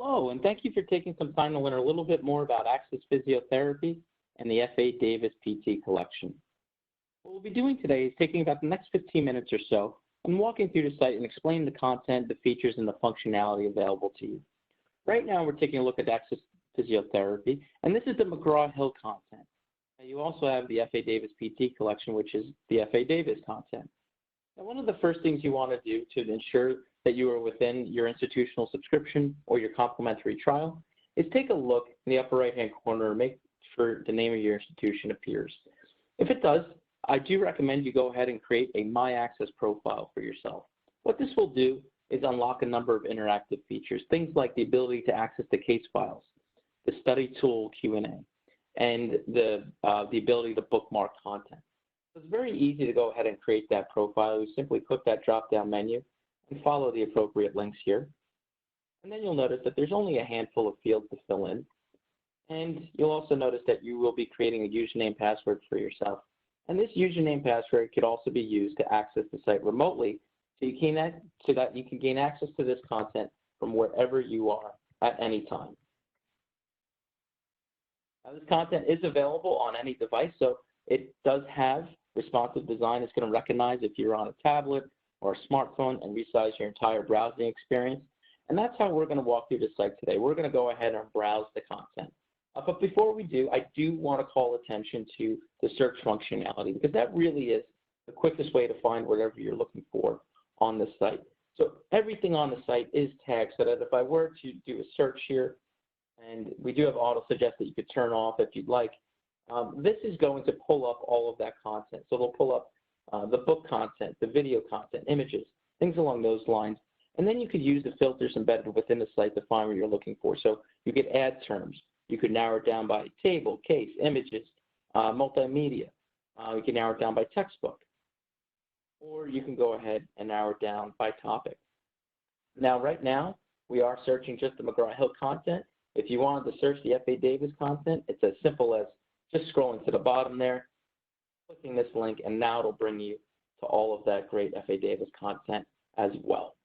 Hello, and thank you for taking some time to learn a little bit more about Access Physiotherapy and the F.A. Davis PT collection. What we'll be doing today is taking about the next 15 minutes or so and walking through the site and explaining the content, the features, and the functionality available to you. Right now, we're taking a look at Access Physiotherapy, and this is the McGraw-Hill content. Now, you also have the F.A. Davis PT collection, which is the F.A. Davis content. Now, one of the first things you want to do to ensure that you are within your institutional subscription or your complimentary trial is take a look in the upper right-hand corner and make sure the name of your institution appears. If it does, I do recommend you go ahead and create a My Access profile for yourself. What this will do is unlock a number of interactive features, things like the ability to access the case files, the study tool Q&A, and the ability to bookmark content. So it's very easy to go ahead and create that profile. You simply click that drop-down menu and follow the appropriate links here. And then you'll notice that there's only a handful of fields to fill in. And you'll also notice that you will be creating a username password for yourself. And this username password could also be used to access the site remotely so that you can gain access to this content from wherever you are at any time. Now, this content is available on any device, so it does have responsive design. It's going to recognize if you're on a tablet or a smartphone and resize your entire browsing experience. And that's how we're going to walk through the site today. We're going to go ahead and browse the content. But before we do, I do want to call attention to the search functionality because that really is the quickest way to find whatever you're looking for on the site. So everything on the site is tagged so that if I were to do a search here, and we do have auto suggest that you could turn off if you'd like, this is going to pull up all of that content. So it'll pull up the book content, the video content, images, things along those lines. And then you could use the filters embedded within the site to find what you're looking for. So you could add terms. You could narrow it down by table, case, images, multimedia. You can narrow it down by textbook. Or you can go ahead and narrow it down by topic. Now, right now, we are searching just the McGraw-Hill content. If you wanted to search the F.A. Davis content, it's as simple as just scrolling to the bottom there, clicking this link, and now it'll bring you to all of that great F.A. Davis content as well.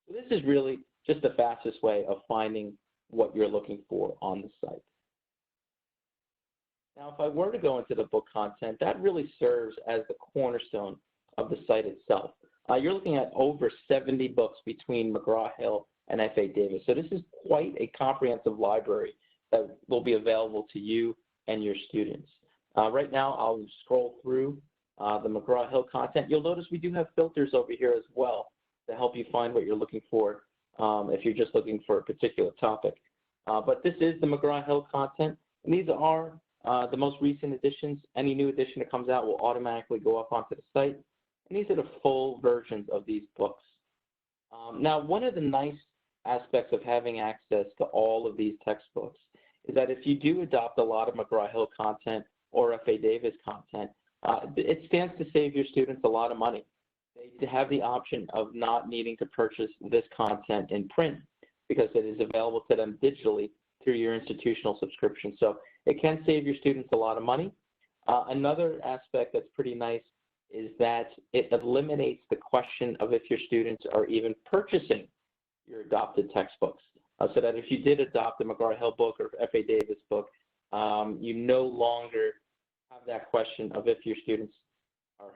So this is really just the fastest way of finding what you're looking for on the site. Now, if I were to go into the book content, that really serves as the cornerstone of the site itself. You're looking at over 70 books between McGraw-Hill and F.A. Davis. So this is quite a comprehensive library that will be available to you and your students. Right now, I'll scroll through the McGraw-Hill content. You'll notice we do have filters over here as well to help you find what you're looking for if you're just looking for a particular topic. But this is the McGraw-Hill content, and these are the most recent editions. Any new edition that comes out will automatically go up onto the site, and these are the full versions of these books. Now, one of the nice aspects of having access to all of these textbooks is that if you do adopt a lot of McGraw-Hill content or F.A. Davis content, it stands to save your students a lot of money. They have the option of not needing to purchase this content in print because it is available to them digitally through your institutional subscription. So it can save your students a lot of money. Another aspect that's pretty nice is that it eliminates the question of if your students are even purchasing your adopted textbooks. So that if you did adopt a McGraw-Hill book or F.A. Davis book, you no longer have that question of if your students are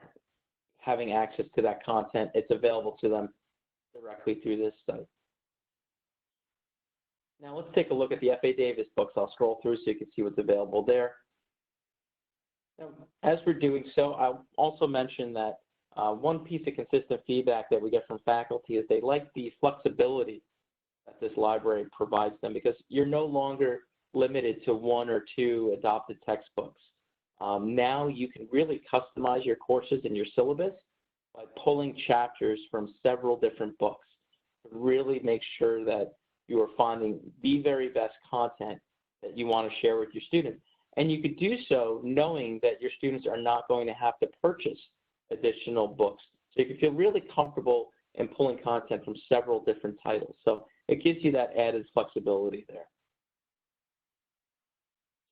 having access to that content. It's available to them directly through this site. Now let's take a look at the F.A. Davis books. I'll scroll through so you can see what's available there. Now, as we're doing so, I'll also mention that one piece of consistent feedback that we get from faculty is they like the flexibility that this library provides them because you're no longer limited to one or two adopted textbooks. Now you can really customize your courses and your syllabus by pulling chapters from several different books to really make sure that you are finding the very best content that you want to share with your students. And you could do so knowing that your students are not going to have to purchase additional books. So you can feel really comfortable in pulling content from several different titles. So it gives you that added flexibility there.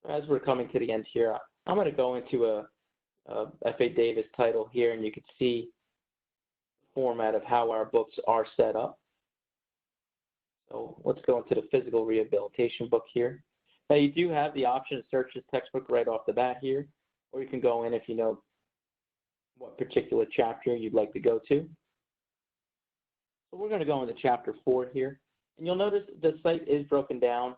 As we're coming to the end here, I'm going to go into a F.A. Davis title here, and you can see the format of how our books are set up. So let's go into the physical rehabilitation book here. Now you do have the option to search this textbook right off the bat here, or you can go in if you know what particular chapter you'd like to go to. So we're going to go into chapter 4 here, and you'll notice the site is broken down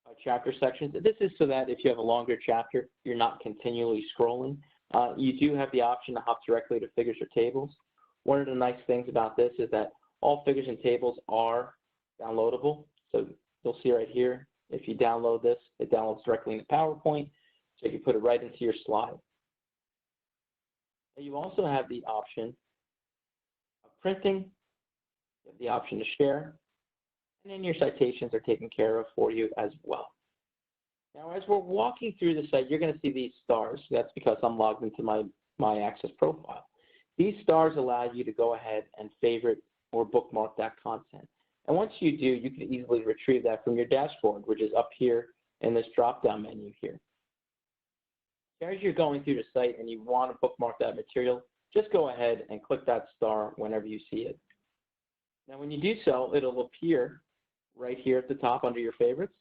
by chapter sections. This is so that if you have a longer chapter, you're not continually scrolling. You do have the option to hop directly to figures or tables. One of the nice things about this is that all figures and tables are downloadable. So you'll see right here, if you download this, it downloads directly into PowerPoint, so you can put it right into your slide. You also have the option of printing, you have the option to share, and then your citations are taken care of for you as well. Now, as we're walking through the site, you're going to see these stars. That's because I'm logged into my Access profile. These stars allow you to go ahead and favorite or bookmark that content. And once you do, you can easily retrieve that from your dashboard, which is up here in this drop-down menu here. As you're going through the site and you want to bookmark that material, just go ahead and click that star whenever you see it. Now, when you do so, it'll appear right here at the top under your favorites.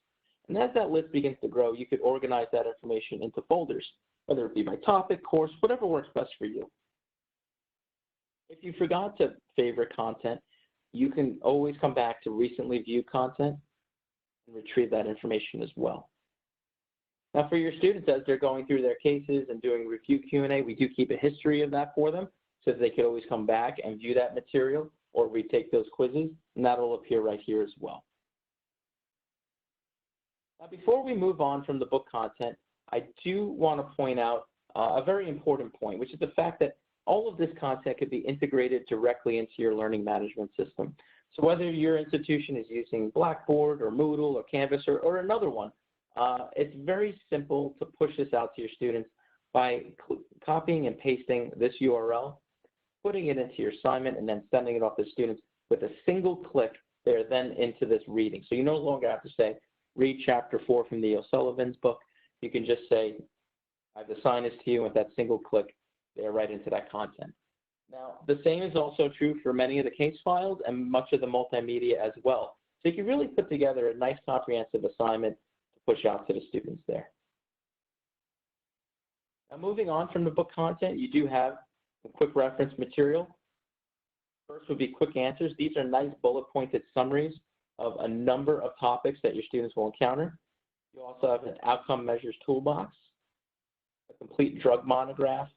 And as that list begins to grow, you could organize that information into folders, whether it be by topic, course, whatever works best for you. If you forgot to favorite content, you can always come back to recently viewed content and retrieve that information as well. Now, for your students, as they're going through their cases and doing review Q&A, we do keep a history of that for them so that they could always come back and view that material or retake those quizzes, and that'll appear right here as well. Now, before we move on from the book content, I do want to point out a very important point, which is the fact that all of this content could be integrated directly into your learning management system. So whether your institution is using Blackboard or Moodle or Canvas or another one, it's very simple to push this out to your students by copying and pasting this URL, putting it into your assignment, and then sending it off to students with a single click. They're then into this reading. So you no longer have to say, read chapter 4 from the O'Sullivan's book. You can just say, I've assigned this to you, with that single click, they're right into that content. Now, the same is also true for many of the case files and much of the multimedia as well. So you can really put together a nice comprehensive assignment to push out to the students there. Now, moving on from the book content, you do have a quick reference material. First would be quick answers. These are nice bullet pointed summaries of a number of topics that your students will encounter. You also have an outcome measures toolbox, a complete drug monograph,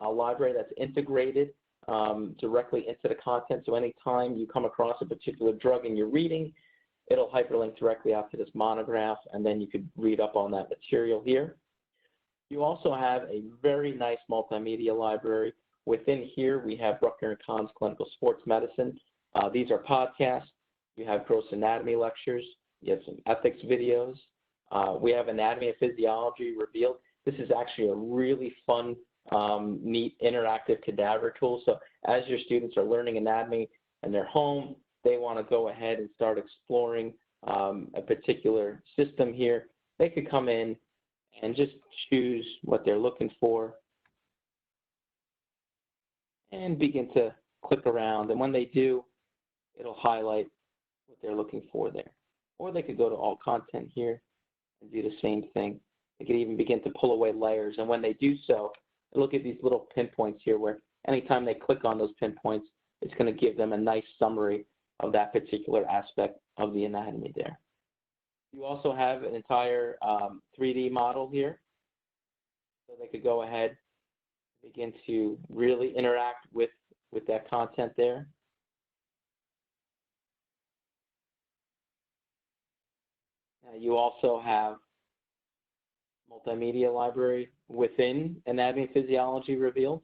a library that's integrated directly into the content. So anytime you come across a particular drug in your reading, it'll hyperlink directly out to this monograph, and then you could read up on that material here. You also have a very nice multimedia library. Within here, we have Bruckner and Kahn's Clinical Sports Medicine. These are podcasts. You have gross anatomy lectures. You have some ethics videos. We have anatomy and physiology revealed. This is actually a really fun, neat, interactive cadaver tool. So as your students are learning anatomy in their home, they want to go ahead and start exploring a particular system here. They could come in and just choose what they're looking for and begin to click around. And when they do, it'll highlight what they're looking for there. Or they could go to all content here and do the same thing. They could even begin to pull away layers. And when they do so, look at these little pinpoints here where anytime they click on those pinpoints, it's going to give them a nice summary of that particular aspect of the anatomy there. You also have an entire 3D model here. So they could go ahead and begin to really interact with that content there. You also have multimedia library within Anatomy and Physiology Revealed.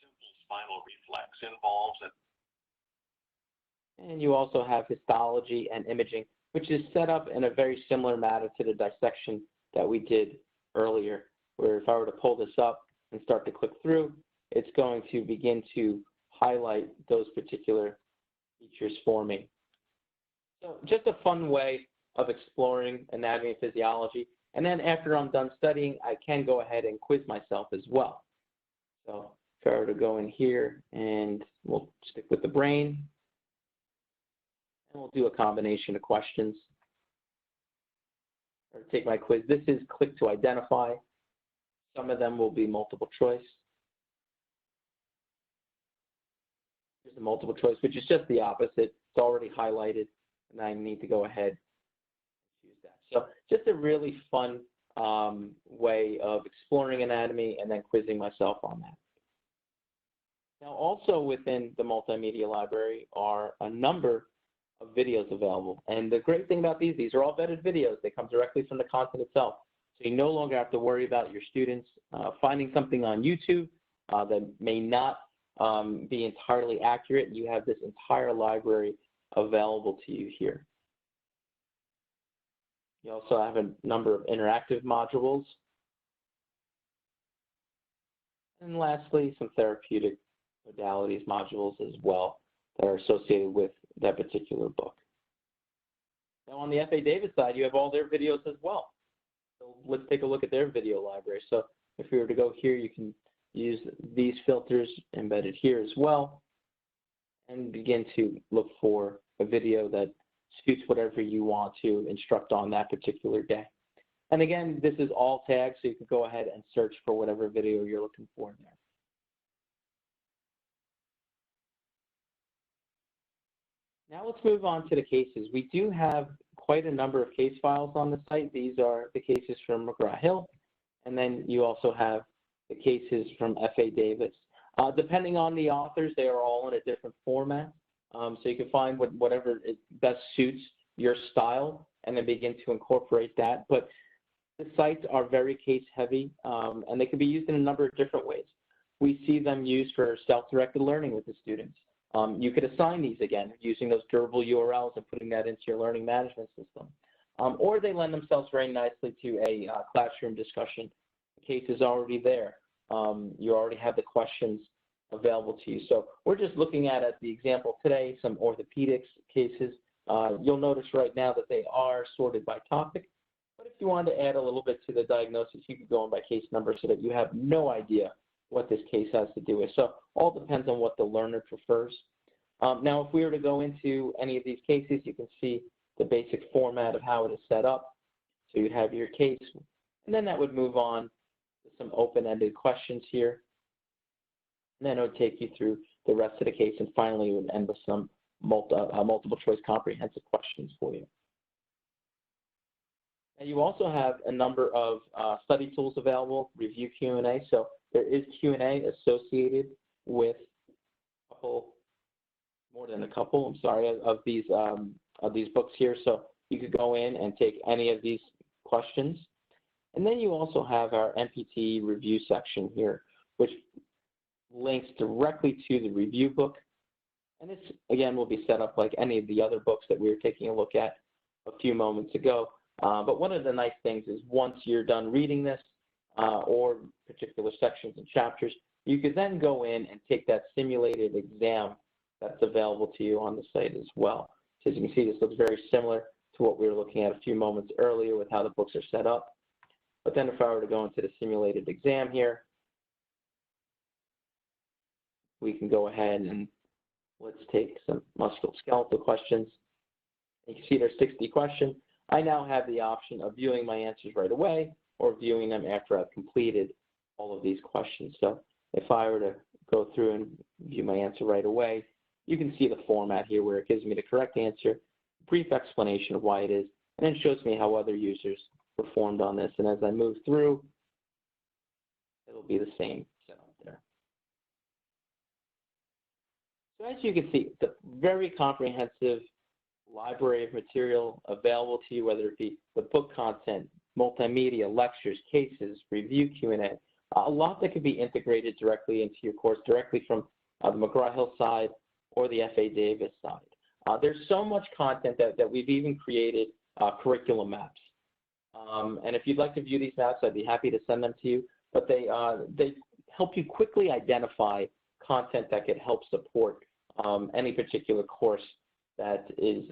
Simple spinal reflex involves it. And you also have histology and imaging, which is set up in a very similar manner to the dissection that we did earlier, where if I were to pull this up and start to click through, it's going to begin to highlight those particular features for me. So just a fun way of exploring anatomy and physiology. And then after I'm done studying, I can go ahead and quiz myself as well. So if I were to go in here and we'll stick with the brain, And we'll do a combination of questions. Or take my quiz. This is click to identify. Some of them will be multiple choice. Here's a multiple choice, which is just the opposite. It's already highlighted, and I need to go ahead and choose that. So just a really fun way of exploring anatomy and then quizzing myself on that. Now, also within the multimedia library are a number of videos available. And the great thing about these are all vetted videos. They come directly from the content itself. So you no longer have to worry about your students finding something on YouTube that may not be entirely accurate. You have this entire library available to you here. You also have a number of interactive modules. And lastly, some therapeutic modalities modules as well that are associated with that particular book. Now on the F.A. Davis side, you have all their videos as well. So let's take a look at their video library. So if we were to go here, you can use these filters embedded here as well and begin to look for a video that suits whatever you want to instruct on that particular day. And again, this is all tagged, so you can go ahead and search for whatever video you're looking for there. Now let's move on to the cases. We do have quite a number of case files on the site. These are the cases from McGraw-Hill, and then you also have the cases from F.A. Davis. Depending on the authors, they are all in a different format, so you can find whatever best suits your style and then begin to incorporate that. But the sites are very case heavy, and they can be used in a number of different ways. We see them used for self-directed learning with the students. You could assign these again using those durable URLs and putting that into your learning management system. Or they lend themselves very nicely to a classroom discussion. The case is already there. You already have the questions available to you. So we're just looking at the example today, some orthopedics cases. You'll notice right now that they are sorted by topic. But if you wanted to add a little bit to the diagnosis, you could go in by case number so that you have no idea what this case has to do with. So all depends on what the learner prefers. Now, if we were to go into any of these cases, you can see the basic format of how it is set up. So you'd have your case, and then that would move on to some open-ended questions here. And then it would take you through the rest of the case, and finally it would end with some multiple choice comprehensive questions for you. And you also have a number of study tools available, review Q&A. So there is Q&A associated with more than a couple, I'm sorry, of these books here. So you could go in and take any of these questions. And then you also have our NPT review section here, which links directly to the review book. And this, again, will be set up like any of the other books that we were taking a look at a few moments ago. But one of the nice things is once you're done reading this or particular sections and chapters, you could then go in and take that simulated exam that's available to you on the site as well. So as you can see, this looks very similar to what we were looking at a few moments earlier with how the books are set up. But then if I were to go into the simulated exam here, we can go ahead and let's take some musculoskeletal questions. You can see there's 60 questions. I now have the option of viewing my answers right away or viewing them after I've completed all of these questions. So if I were to go through and view my answer right away, you can see the format here where it gives me the correct answer, brief explanation of why it is, and then shows me how other users performed on this. And as I move through, it'll be the same setup there. So as you can see, it's a very comprehensive library of material available to you, whether it be the book content, multimedia, lectures, cases, review Q&A, a lot that can be integrated directly into your course, directly from the McGraw-Hill side or the F.A. Davis side. There's so much content that we've even created curriculum maps. And if you'd like to view these maps, I'd be happy to send them to you. But they help you quickly identify content that could help support any particular course that is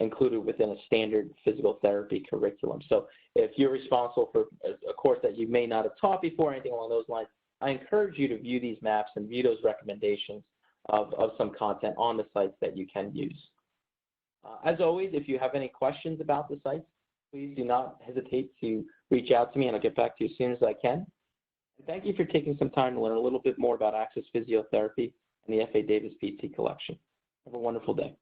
included within a standard physical therapy curriculum. So if you're responsible for a course that you may not have taught before, anything along those lines, I encourage you to view these maps and view those recommendations of some content on the sites that you can use. As always, if you have any questions about the sites, please do not hesitate to reach out to me and I'll get back to you as soon as I can. And thank you for taking some time to learn a little bit more about Access Physiotherapy and the F.A. Davis PT collection. Have a wonderful day.